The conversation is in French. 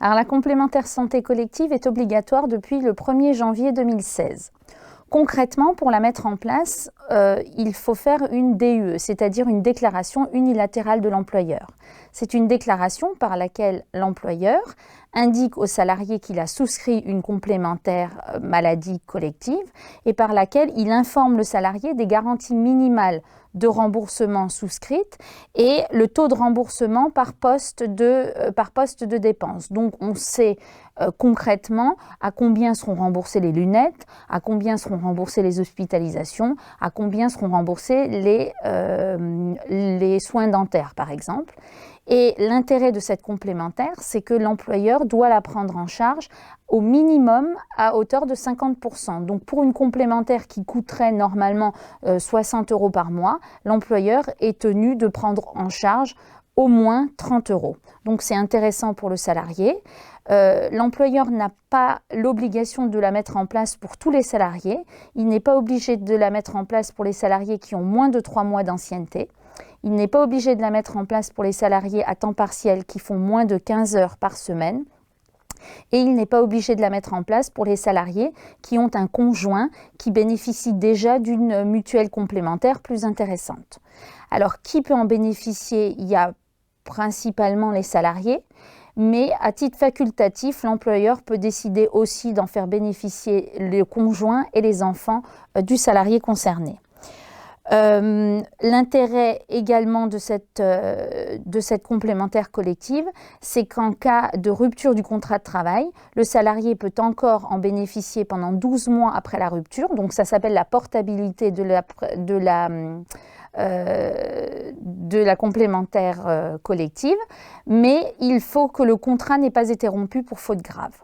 Alors, la complémentaire santé collective est obligatoire depuis le 1er janvier 2016. Concrètement, pour la mettre en place, il faut faire une DUE, c'est-à-dire une déclaration unilatérale de l'employeur. C'est une déclaration par laquelle l'employeur indique au salarié qu'il a souscrit une complémentaire maladie collective et par laquelle il informe le salarié des garanties minimales de remboursement souscrites et le taux de remboursement par poste de dépenses. Donc on sait concrètement à combien seront remboursées les lunettes, à combien seront remboursées les hospitalisations, à combien seront remboursés les soins dentaires par exemple. Et l'intérêt de cette complémentaire, c'est que l'employeur doit la prendre en charge au minimum à hauteur de 50%. Donc pour une complémentaire qui coûterait normalement 60 € par mois, l'employeur est tenu de prendre en charge au moins 30 €. Donc c'est intéressant pour le salarié. L'employeur n'a pas l'obligation de la mettre en place pour tous les salariés. Il n'est pas obligé de la mettre en place pour les salariés qui ont moins de 3 mois d'ancienneté. Il n'est pas obligé de la mettre en place pour les salariés à temps partiel qui font moins de 15 heures par semaine. Et il n'est pas obligé de la mettre en place pour les salariés qui ont un conjoint qui bénéficie déjà d'une mutuelle complémentaire plus intéressante. Alors, qui peut en bénéficier? Il y a principalement les salariés, mais à titre facultatif, l'employeur peut décider aussi d'en faire bénéficier les conjoints et les enfants du salarié concerné. L'intérêt également de cette complémentaire collective, c'est qu'en cas de rupture du contrat de travail, le salarié peut encore en bénéficier pendant 12 mois après la rupture. Donc ça s'appelle la portabilité de la complémentaire collective, mais il faut que le contrat n'ait pas été rompu pour faute grave.